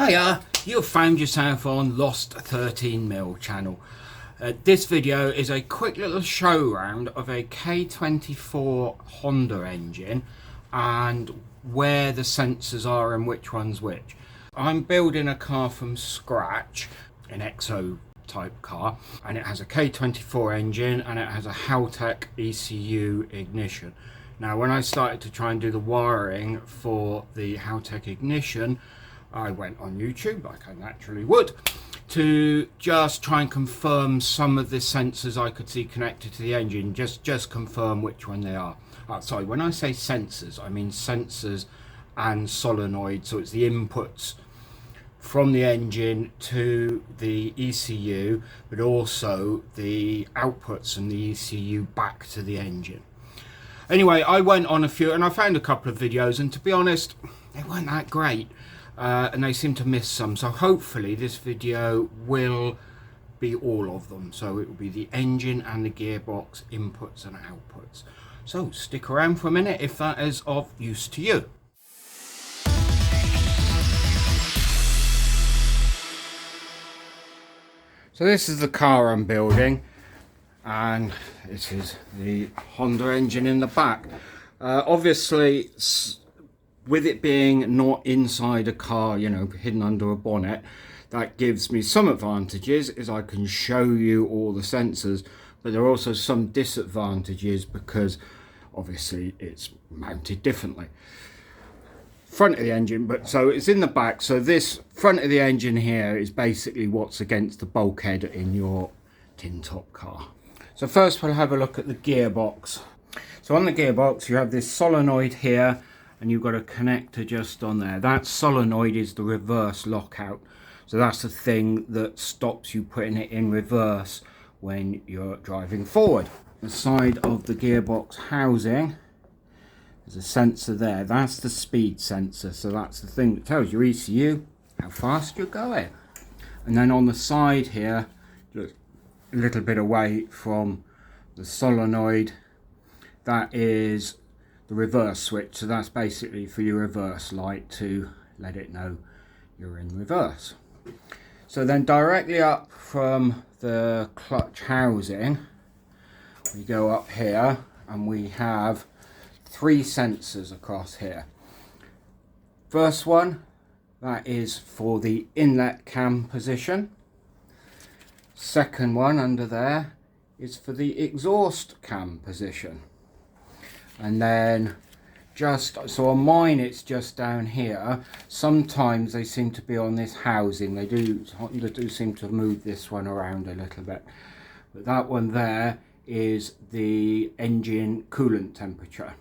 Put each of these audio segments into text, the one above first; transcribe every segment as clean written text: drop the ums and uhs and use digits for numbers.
Hiya, you've found yourself on Lost 13mm channel. This video is a quick little show round of a K24 Honda engine and where the sensors are and which one's which. I'm building a car from scratch, an exo type car, and it has a K24 engine and it has a VTEC ECU ignition. Now when I started to try and do the wiring for the VTEC ignition, I went on YouTube, like I naturally would, to just try and confirm some of the sensors I could see connected to the engine, just confirm which one they are. Sorry, when I say sensors, I mean sensors and solenoid, so it's the inputs from the engine to the ECU, but also the outputs from the ECU back to the engine. Anyway, I went on a few and I found a couple of videos, and to be honest, they weren't that great. And they seem to miss some, so hopefully this video will be all of them. So it will be the engine and the gearbox inputs and outputs. So stick around for a minute if that is of use to you. So this is the car I'm building, and this is the Honda engine in the back. Obviously, with it being not inside a car, you know, hidden under a bonnet, that gives me some advantages, is I can show you all the sensors, but there are also some disadvantages because obviously it's mounted differently. Front of the engine, but so it's in the back, so this front of the engine here is basically what's against the bulkhead in your tin top car. So first we'll have a look at the gearbox. So on the gearbox you have this solenoid here, and you've got a connector just on there. That solenoid is the reverse lockout. So that's the thing that stops you putting it in reverse when you're driving forward. The side of the gearbox housing, there's a sensor there. That's the speed sensor. So that's the thing that tells your ECU how fast you're going. And then on the side here, just a little bit away from the solenoid, that is the reverse switch. So that's basically for your reverse light to let it know you're in reverse. So then directly up from the clutch housing, we go up here and we have three sensors across here. First one, that is for the inlet cam position. Second one under there is for the exhaust cam position. And then so on mine it's just down here. Sometimes they seem to be on this housing. Honda do seem to move this one around a little bit. But that one there is the engine coolant temperature.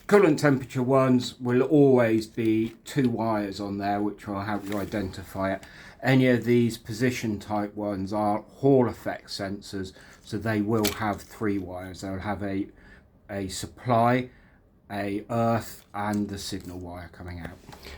Coolant temperature ones will always be two wires on there, which will help you identify it. Any of these position type ones are Hall effect sensors, so they will have three wires. They'll have a supply, a earth, and the signal wire coming out.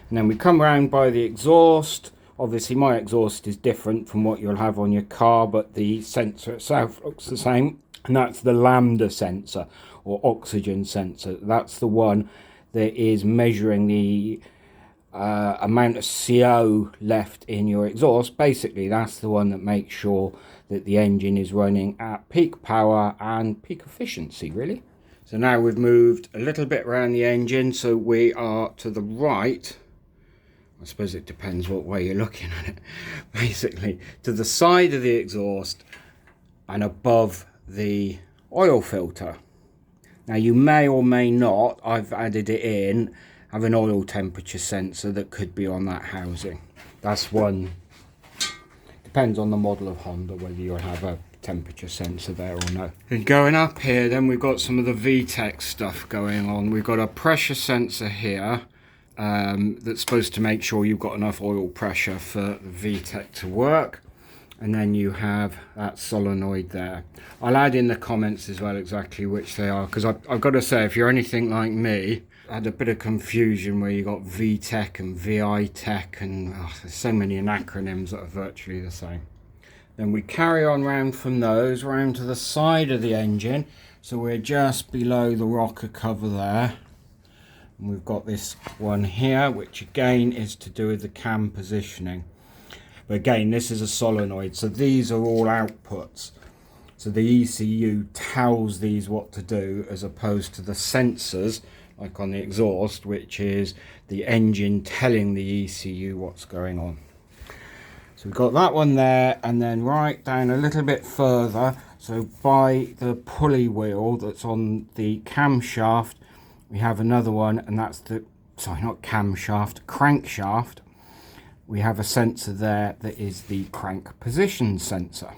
And then we come around by the exhaust. Obviously my exhaust is different from what you'll have on your car, but the sensor itself looks the same, and that's the Lambda sensor or oxygen sensor. That's the one that is measuring the amount of CO left in your exhaust. Basically that's the one that makes sure that the engine is running at peak power and peak efficiency, really. So now we've moved a little bit around the engine, so we are to the right. I suppose it depends what way you're looking at it. Basically to the side of the exhaust and above the oil filter. Now you may or may not, I've added it in, have an oil temperature sensor that could be on that housing. That's one, depends on the model of Honda whether you'll have a temperature sensor there or no. And going up here then we've got some of the VTEC stuff going on. We've got a pressure sensor here that's supposed to make sure you've got enough oil pressure for the VTEC to work. And then you have that solenoid there. I'll add in the comments as well exactly which they are, because I've got to say, if you're anything like me, I had a bit of confusion where you got VTEC and VITEC, and there's so many acronyms that are virtually the same. Then we carry on round from those round to the side of the engine, so we're just below the rocker cover there. And we've got this one here, which again is to do with the cam positioning. But again, this is a solenoid, so these are all outputs. So the ECU tells these what to do, as opposed to the sensors, like on the exhaust, which is the engine telling the ECU what's going on. So we've got that one there, and then right down a little bit further, so by the pulley wheel that's on the camshaft, we have another one, and that's the, sorry, not camshaft, crankshaft. We have a sensor there that is the crank position sensor.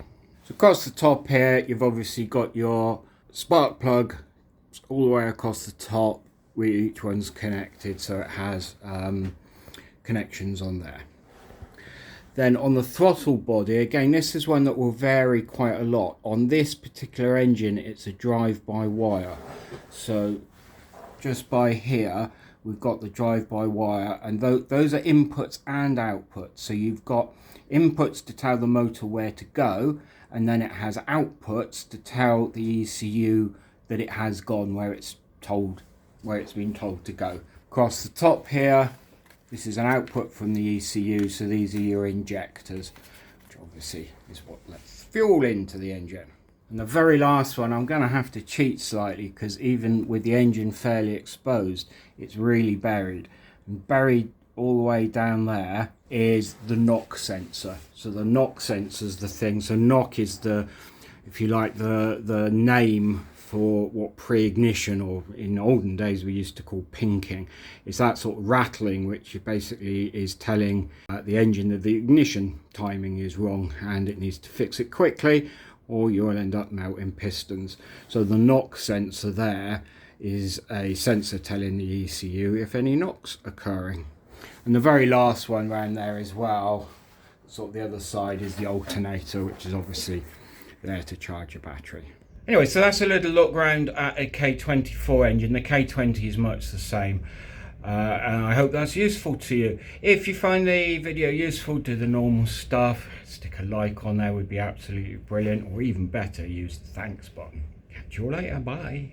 So across the top here, you've obviously got your spark plug all the way across the top, where each one's connected, so it has connections on there. Then on the throttle body, again, this is one that will vary quite a lot. On this particular engine, it's a drive-by-wire. So just by here, we've got the drive-by-wire, and those are inputs and outputs. So you've got inputs to tell the motor where to go, and then it has outputs to tell the ECU that it has gone where it's been told to go. Across the top here, this is an output from the ECU, so these are your injectors, which obviously is what lets fuel into the engine. And the very last one, I'm going to have to cheat slightly, because even with the engine fairly exposed, it's really buried. And buried all the way down there is the knock sensor. So the knock sensor is the thing. So knock is the, if you like, the name for what pre-ignition, or in olden days we used to call pinking. It's that sort of rattling which basically is telling the engine that the ignition timing is wrong and it needs to fix it quickly, or you'll end up melting pistons. So the knock sensor there is a sensor telling the ECU if any knocks occurring. And the very last one around there as well, sort of the other side, is the alternator, which is obviously there to charge your battery. Anyway, so that's a little look round at a K24 engine. The K20 is much the same. And I hope that's useful to you. If you find the video useful, do the normal stuff. Stick a like on there would be absolutely brilliant. Or even better, use the thanks button. Catch you all later. Bye.